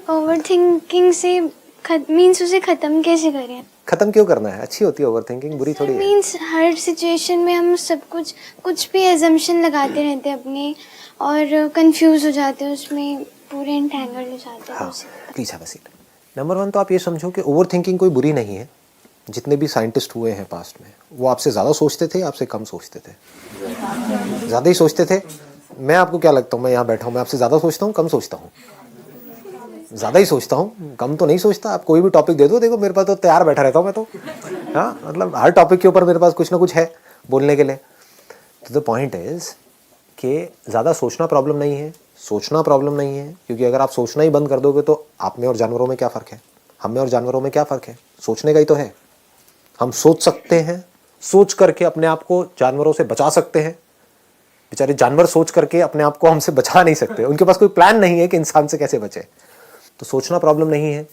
Over thinking से means उसे ख़त्म कैसे करें? खत्म क्यों करना है? अच्छी होती है ओवर थिंकिंग, बुरी थोड़ी है। मीन्स हर सिचुएशन में हम सब कुछ भी एजम्पशन लगाते रहते हैं अपने और कंफ्यूज हो जाते हैं, उसमें पूरे एंटेंगल्ड हो जाते हैं। हाँ, please have a seat. Number 1 तो आप ये समझो कि ओवर थिंकिंग कोई बुरी नहीं है। जितने भी साइंटिस्ट हुए हैं पास्ट में, वो आपसे ज़्यादा सोचते थे, आपसे कम सोचते थे? ज़्यादा ही सोचते थे। मैं आपको क्या लगता हूँ, मैं यहाँ बैठा हूँ, मैं आपसे ज़्यादा सोचता हूँ, कम सोचता हूँ? ज़्यादा ही सोचता हूँ, कम तो नहीं सोचता। आप कोई भी टॉपिक दे दो, देखो मेरे पास तो तैयार बैठा रहता हूँ मैं तो। हाँ, मतलब हर टॉपिक के ऊपर मेरे पास कुछ ना कुछ है बोलने के लिए। तो द पॉइंट इज़ कि ज़्यादा सोचना प्रॉब्लम नहीं है, सोचना प्रॉब्लम नहीं है, क्योंकि अगर आप सोचना ही बंद कर दोगे तो आप में और जानवरों में क्या फ़र्क है? हम में और जानवरों में क्या फ़र्क है? सोचने का ही तो है। हम सोच सकते हैं, सोच करके अपने आप को जानवरों से बचा सकते हैं। बेचारे जानवर सोच करके अपने आप को हमसे बचा नहीं सकते, उनके पास कोई प्लान नहीं है कि इंसान से कैसे बचे। तो सोचना प्रॉब्लम नहीं है,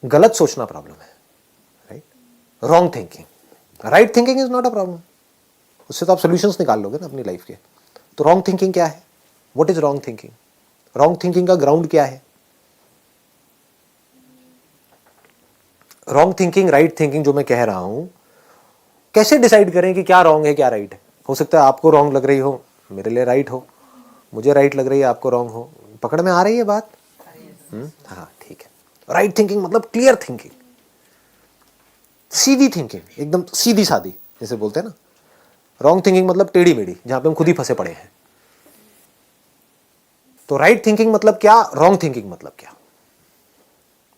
गलत सोचना प्रॉब्लम है, right? Wrong thinking. Right thinking is not a problem, उससे तो आप सोल्यूशंस निकाल लोगे ना अपनी लाइफ के। तो रॉन्ग थिंकिंग क्या है? What is wrong thinking? Wrong thinking का ग्राउंड क्या है? रॉन्ग थिंकिंग, राइट थिंकिंग जो मैं कह रहा हूं, कैसे डिसाइड करें कि क्या रॉन्ग है क्या राइट है? हो सकता है आपको रॉन्ग लग रही हो, मेरे लिए राइट हो, मुझे राइट लग रही है, आपको रॉन्ग हो। पकड़ में आ रही है बात? हाँ, ठीक है। राइट थिंकिंग मतलब क्लियर थिंकिंग, सीधी थिंकिंग, एकदम सीधी सादी जैसे बोलते हैं ना। रॉन्ग थिंकिंग मतलब टेढ़ी मेढ़ी, जहां पे हम खुद ही फंसे पड़े हैं। तो राइट थिंकिंग मतलब क्या, रॉन्ग थिंकिंग मतलब क्या?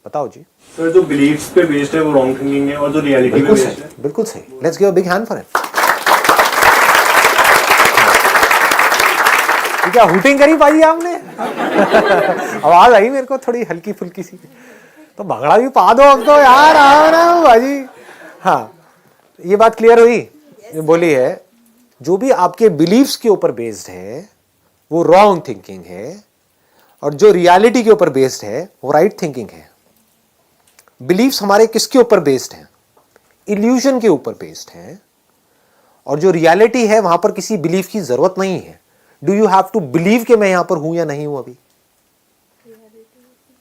बताओ जी। सर, जो बिलीव्स पे बेस्ड है वो रॉन्ग थिंकिंग है, और जो रियलिटी पे बिल्कुल बेस्ड सही, है। बिल्कुल सही। Let's give a big hand for it. क्या हुटिंग करी पाई आपने? आवाज आई मेरे को थोड़ी हल्की फुल्की सी। तो भंगड़ा भी पा दो अब तो यार, आओ ना भाजी। हाँ, ये बात क्लियर हुई? ये बोली है, जो भी आपके बिलीव्स के ऊपर बेस्ड है वो रॉन्ग थिंकिंग है, और जो रियलिटी के ऊपर बेस्ड है वो राइट थिंकिंग है। बिलीव्स हमारे किसके ऊपर बेस्ड हैं? इल्यूजन के ऊपर बेस्ड है। और जो रियलिटी है वहां पर किसी बिलीफ की जरूरत नहीं है। Do you have to believe कि मैं यहां पर हूं या नहीं हूं अभी?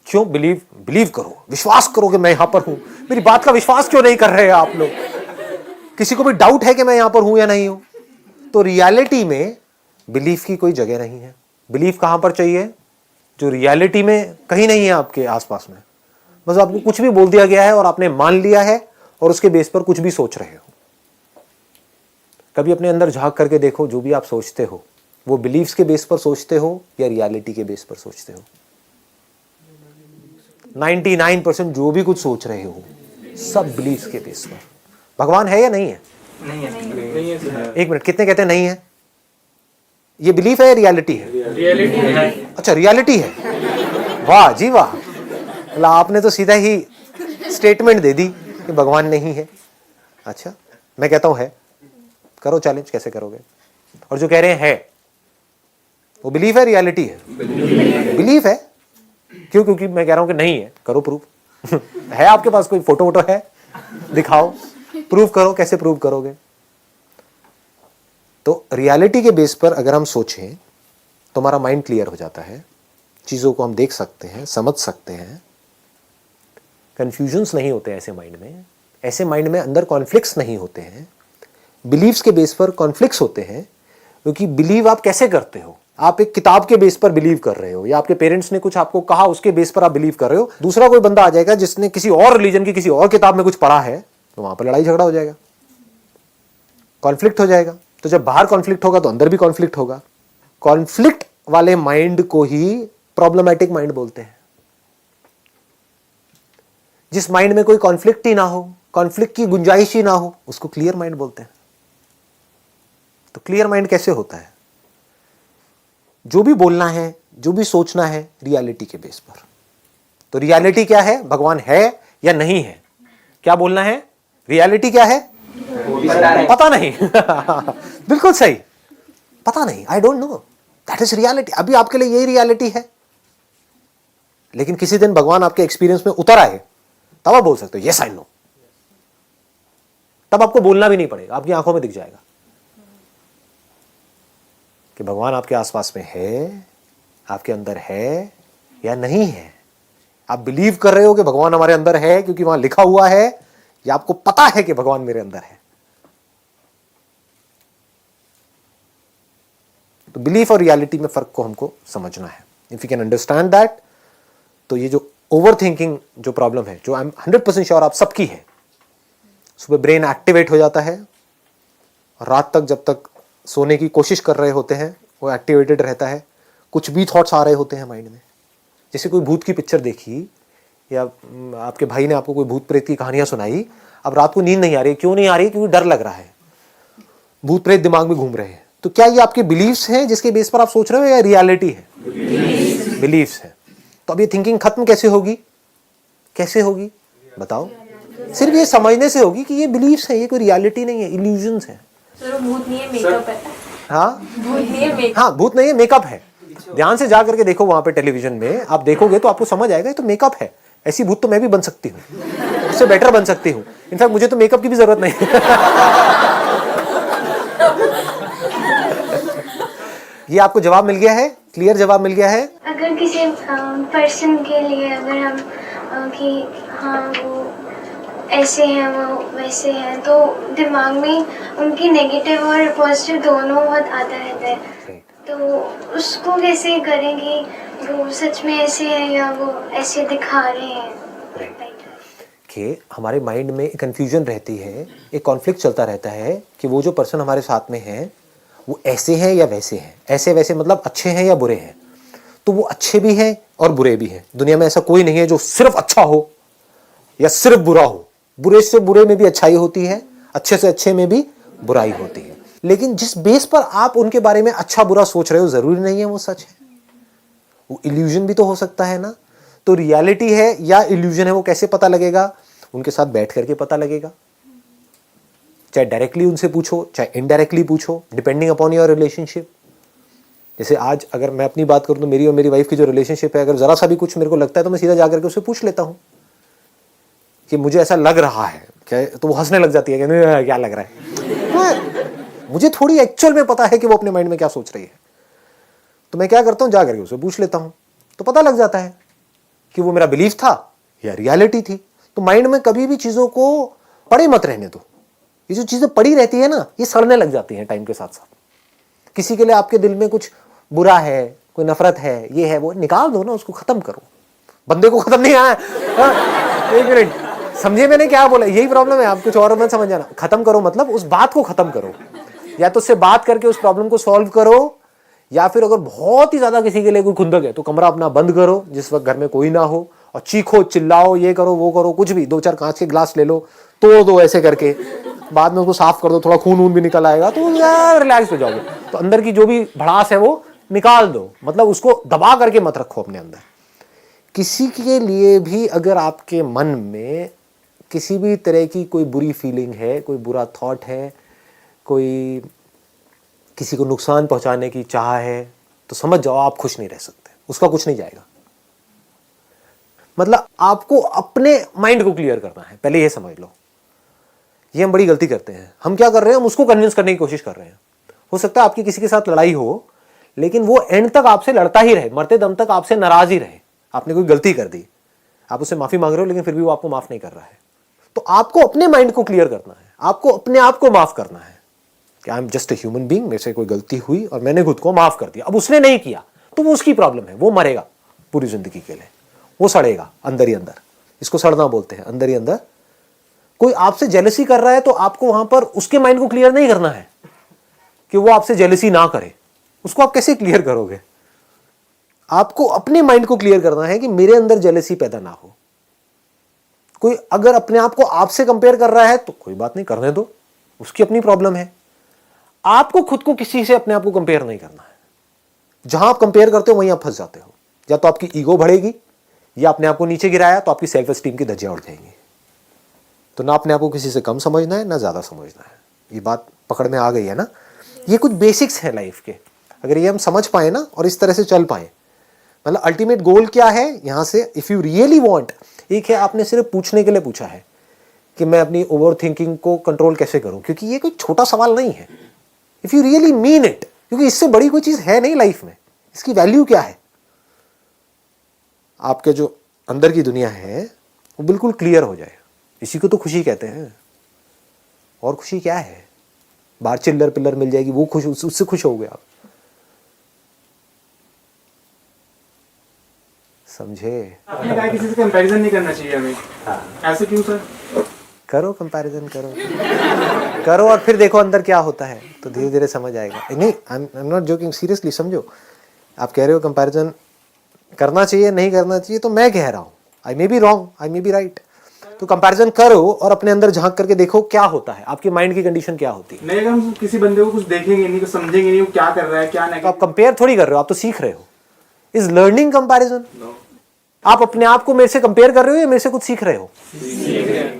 क्यों बिलीव? बिलीव करो, विश्वास करो कि मैं यहां पर हूं। मेरी बात का विश्वास क्यों नहीं कर रहे हैं आप लोग? किसी को भी डाउट है कि मैं यहां पर हूं या नहीं हूं? तो रियलिटी में बिलीफ की कोई जगह नहीं है। बिलीफ कहां पर चाहिए? जो रियलिटी में कहीं नहीं है आपके आसपास में। बस आपको कुछ भी बोल दिया गया है और आपने मान लिया है और उसके बेस पर कुछ भी सोच रहे हो। कभी अपने अंदर झांक करके देखो, जो भी आप सोचते हो वो बिलीफ्स के बेस पर सोचते हो या रियलिटी के बेस पर सोचते हो? 99% जो भी कुछ सोच रहे हो सब बिलीफ्स के बेस पर। भगवान है या नहीं है? नहीं है। एक मिनट, कितने कहते हैं नहीं है? ये बिलीफ है या रियलिटी है? रियलिटी है। अच्छा, रियलिटी है। वाह जी वाह, मतलब आपने तो सीधा ही स्टेटमेंट दे दी कि भगवान नहीं है। अच्छा, मैं कहता हूं है। करो चैलेंज, कैसे करोगे? और जो कह रहे हैं है, वो बिलीफ है रियलिटी है? बिलीफ है। क्यों? क्योंकि मैं कह रहा हूं कि नहीं है। करो प्रूफ। है आपके पास कोई फोटो वोटो है? दिखाओ, प्रूफ करो। कैसे प्रूफ करोगे? तो रियलिटी के बेस पर अगर हम सोचें तो हमारा माइंड क्लियर हो जाता है, चीजों को हम देख सकते हैं, समझ सकते हैं, कंफ्यूजन्स नहीं होते ऐसे माइंड में। ऐसे माइंड में अंदर कॉन्फ्लिक्ट्स नहीं होते हैं। बिलीव्स के बेस पर कॉन्फ्लिक्ट्स होते हैं, क्योंकि बिलीव आप कैसे करते हो? आप एक किताब के बेस पर बिलीव कर रहे हो, या आपके पेरेंट्स ने कुछ आपको कहा उसके बेस पर आप बिलीव कर रहे हो। दूसरा कोई बंदा आ जाएगा जिसने किसी और रिलीजन की किसी और किताब में कुछ पढ़ा है, तो वहां पर लड़ाई झगड़ा हो जाएगा, कॉन्फ्लिक्ट हो जाएगा। तो जब बाहर कॉन्फ्लिक्ट होगा तो अंदर भी कॉन्फ्लिक्ट होगा। कॉन्फ्लिक्ट वाले माइंड को ही प्रॉब्लमैटिक माइंड बोलते हैं। जिस माइंड में कोई कॉन्फ्लिक्ट ही ना हो, कॉन्फ्लिक्ट की गुंजाइश ही ना हो, उसको क्लियर माइंड बोलते हैं। तो क्लियर माइंड कैसे होता है? जो भी बोलना है, जो भी सोचना है, रियलिटी के बेस पर। तो रियलिटी क्या है? भगवान है या नहीं है? क्या बोलना है? रियलिटी क्या है? पता नहीं। बिल्कुल सही, पता नहीं, I don't know, that is reality. अभी आपके लिए यही रियलिटी है। लेकिन किसी दिन भगवान आपके एक्सपीरियंस में उतर आए, तब आप बोल सकते हो यस आई नो। तब आपको बोलना भी नहीं पड़ेगा, आपकी आंखों में दिख जाएगा कि भगवान आपके आसपास में है, आपके अंदर है या नहीं है। आप बिलीव कर रहे हो कि भगवान हमारे अंदर है क्योंकि वहां लिखा हुआ है, या आपको पता है कि भगवान मेरे अंदर है? तो बिलीफ और रियलिटी में फर्क को हमको समझना है. If you can understand that, तो ये जो ओवर थिंकिंग जो प्रॉब्लम है, जो आई एम 100% श्योर आप सबकी है, सुबह ब्रेन एक्टिवेट हो जाता है और रात तक जब तक सोने की कोशिश कर रहे होते हैं वो एक्टिवेटेड रहता है. कुछ भी थॉट्स आ रहे होते हैं माइंड में. जैसे कोई भूत की पिक्चर देखी या आपके भाई ने आपको कोई भूत प्रेत की कहानियां सुनाई, अब रात को नींद नहीं आ रही. क्यों नहीं आ रही? क्योंकि डर लग रहा है, भूत प्रेत दिमाग में घूम रहे हैं. तो क्या ये आपके बिलीव्स हैं जिसके बेस पर आप सोच रहे हो, या रियलिटी है? बिलीव्स है. तो अब ये थिंकिंग खत्म कैसे होगी? कैसे होगी बताओ? सिर्फ ये समझने से होगी कि ये बिलीव्स है, ये कोई रियलिटी नहीं है, इल्यूजन्स है. भूत नहीं है, मेकअप है. हाँ, भूत नहीं है, मेकअप. हाँ, भूत नहीं है, मेकअप है. ध्यान से जा करके देखो वहां पे टेलीविजन में, आप देखोगे तो आपको समझ आएगा ये तो मेकअप है. ऐसी भूत तो मैं भी बन सकती हूँ, उससे बेटर बन सकती हूँ. इनफैक्ट मुझे तो मेकअप की भी जरूरत नहीं है. ये आपको जवाब मिल गया है, क्लियर जवाब मिल गया है. अगर किसी पर्सन के लिए अगर हम कि हाँ वो ऐसे हैं वो वैसे हैं, तो दिमाग में उनकी नेगेटिव और पॉजिटिव दोनों बहुत आता रहता है. तो उसको कैसे करें कि वो सच में ऐसे हैं या वो ऐसे दिखा रहे हैं? कि हमारे माइंड में एक कन्फ्यूजन रहती है, एक कॉन्फ्लिक्ट चलता रहता है कि वो जो पर्सन हमारे साथ में है वो ऐसे हैं या वैसे हैं. ऐसे वैसे मतलब अच्छे हैं या बुरे हैं. तो वो अच्छे भी हैं और बुरे भी हैं. दुनिया में ऐसा कोई नहीं है जो सिर्फ अच्छा हो या सिर्फ बुरा हो. बुरे से बुरे में भी अच्छाई होती है, अच्छे से अच्छे में भी बुराई होती है. लेकिन जिस बेस पर आप उनके बारे में अच्छा बुरा सोच रहे हो, जरूरी नहीं है वो सच है. वो इल्यूजन भी तो हो सकता है ना. तो रियलिटी है या इल्यूजन है वो कैसे पता लगेगा? उनके साथ बैठ करके पता लगेगा. चाहे डायरेक्टली उनसे पूछो, चाहे इनडायरेक्टली पूछो, डिपेंडिंग अपॉन योर रिलेशनशिप. जैसे आज अगर मैं अपनी बात करूं तो मेरी और मेरी वाइफ की जो रिलेशनशिप है, अगर जरा सा भी कुछ मेरे को लगता है तो मैं सीधा जाकर के उससे पूछ लेता हूं कि मुझे ऐसा लग रहा है क्या. तो वो हंसने लग जाती है कि नहीं, क्या लग रहा है. मुझे थोड़ी एक्चुअल में पता है कि वो अपने माइंड में क्या सोच रही है. तो मैं क्या करता हूं, जाकर के उससे पूछ लेता हूं, तो पता लग जाता है कि वो मेरा बिलीफ था या रियलिटी थी. तो माइंड में कभी भी चीजों को पड़े मत रहने दो. ये जो चीजें पड़ी रहती है ना, ये सड़ने लग जाती हैं टाइम के साथ साथ. किसी के लिए आपके दिल में कुछ बुरा है, कोई नफरत है, ये है वो, निकाल दो ना, उसको खत्म करो. बंदे को खत्म नहीं आया. एक मिनट, समझे मैंने क्या बोला? यही प्रॉब्लम है, आप कुछ और मत समझ जाना. खत्म करो मतलब उस बात को खत्म करो, या तो उससे बात करके उस प्रॉब्लम को सॉल्व करो, या फिर अगर बहुत ही ज्यादा किसी के लिए कोई खुंदक है तो कमरा अपना बंद करो जिस वक्त घर में कोई ना हो, और चीखो चिल्लाओ, ये करो वो करो, कुछ भी. 2-4 कांच के ग्लास ले लो, तोड़ दो ऐसे करके, बाद में उसको साफ कर दो, थोड़ा खून वून भी निकल आएगा तो यार रिलैक्स हो जाओगे. तो अंदर की जो भी भड़ास है वो निकाल दो. मतलब उसको दबा करके मत रखो अपने अंदर. किसी के लिए भी अगर आपके मन में किसी भी तरह की कोई बुरी फीलिंग है, कोई बुरा थॉट है, कोई किसी को नुकसान पहुंचाने की चाह है, तो समझ जाओ आप खुश नहीं रह सकते. उसका कुछ नहीं जाएगा. मतलब आपको अपने माइंड को क्लियर करना है, पहले ये समझ लो. ये हम बड़ी गलती करते हैं. हम क्या कर रहे हैं, हम उसको कन्विंस करने की कोशिश कर रहे हैं. हो सकता है आपकी किसी के साथ लड़ाई हो, लेकिन वो एंड तक आपसे लड़ता ही रहे, मरते दम तक आपसे नाराज ही रहे. आपने कोई गलती कर दी, आप उससे माफी मांग रहे हो, लेकिन फिर भी वो आपको माफ नहीं कर रहा है. तो आपको अपने माइंड को क्लियर करना है, आपको अपने आप को माफ करना है कि I am just a human being, मेरे से कोई गलती हुई और मैंने खुद को माफ कर दिया. अब उसने नहीं किया तो वो उसकी प्रॉब्लम है, वो मरेगा पूरी जिंदगी के लिए, वो सड़ेगा अंदर ही अंदर. इसको सड़ना बोलते हैं, अंदर ही अंदर. कोई आपसे जेलसी कर रहा है तो आपको वहां पर उसके माइंड को क्लियर नहीं करना है कि वो आपसे जेलसी ना करे. उसको आप कैसे क्लियर करोगे? आपको अपने माइंड को क्लियर करना है कि मेरे अंदर जेलसी पैदा ना हो. कोई अगर अपने आप को आपसे कंपेयर कर रहा है तो कोई बात नहीं, करने दो, उसकी अपनी प्रॉब्लम है. आपको खुद को किसी से अपने आप को कंपेयर नहीं करना है. जहां आप कंपेयर करते हो वहीं आप फंस जाते हो. या तो आपकी ईगो बढ़ेगी, या अपने आप को नीचे गिराया तो आपकी सेल्फ एस्टीम की धज्जियां उड़ जाएंगी. तो ना अपने आप को किसी से कम समझना है ना ज्यादा समझना है. ये बात पकड़ में आ गई है ना. ये कुछ बेसिक्स है लाइफ के. अगर ये हम समझ पाए ना और इस तरह से चल पाए, मतलब अल्टीमेट गोल क्या है यहां से, इफ यू रियली वांट. एक है आपने सिर्फ पूछने के लिए पूछा है कि मैं अपनी ओवर थिंकिंग को कंट्रोल कैसे करूं, क्योंकि ये कोई छोटा सवाल नहीं है. If you really mean it, क्योंकि इससे बड़ी कोई चीज है नहीं लाइफ में. इसकी वैल्यू क्या है? आपके जो अंदर की दुनिया है वो बिल्कुल क्लियर हो जाए, इसी को तो खुशी कहते हैं। और खुशी क्या है? बाहर चिल्लर पिल्लर मिल जाएगी वो खुश, उससे खुश हो गए आप, समझे? आपने कहा किसी से कंपैरिजन नहीं करना चाहिए हमें, ऐसे क्यों सर? करो कंपैरिजन, करो और फिर देखो अंदर क्या होता है, तो धीरे धीरे समझ आएगा। नहीं, I am not joking, seriously समझो। आप कह रहे हो कंपैरिजन करना चाहिए नहीं करना चाहिए, तो मैं कह रहा हूँ I may be wrong, I may be right. तो कंपैरिजन करो और अपने अंदर झांक करके देखो क्या होता है, आपकी माइंड की कंडीशन क्या होती है। नहीं, अगर हम किसी बंदे को कुछ देखेंगे नहीं, कुछ समझेंगे नहीं, वो क्या कर रहा है क्या नहीं। तो आप कंपेयर थोड़ी कर रहे हो, आप तो सीख रहे हो। Is learning comparison? आप अपने आप को मेरे से कंपेयर कर रहे हो या मेरे से कुछ सीख रहे हो?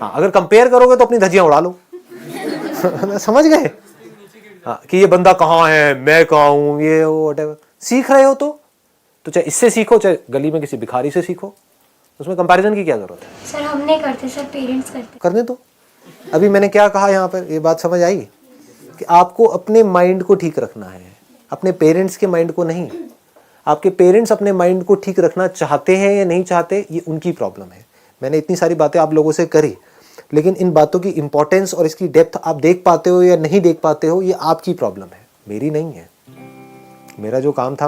हाँ, अगर कंपेयर करोगे तो अपनी धज्जियां उड़ा लो। समझ गए? हाँ, कि ये बंदा कहाँ है, मैं कहाँ हूँ, ये वो व्हाटएवर। सीख रहे हो तो चाहे इससे सीखो चाहे गली में किसी भिखारी से सीखो, उसमें कंपैरिजन की क्या जरूरत है? सर हम नहीं करते सर, पेरेंट्स करते। करने दो। अभी मैंने क्या कहा यहाँ पर, ये बात समझ आई कि आपको अपने माइंड को ठीक रखना है, अपने पेरेंट्स के माइंड को नहीं। आपके पेरेंट्स अपने माइंड को ठीक रखना चाहते हैं या नहीं चाहते, ये उनकी प्रॉब्लम है। मैंने इतनी सारी बातें आप लोगों से करी, लेकिन इन बातों की इंपॉर्टेंस और इसकी डेप्थ आप देख पाते हो या नहीं देख पाते हो, ये आपकी प्रॉब्लम है, मेरी नहीं है। मेरा जो काम था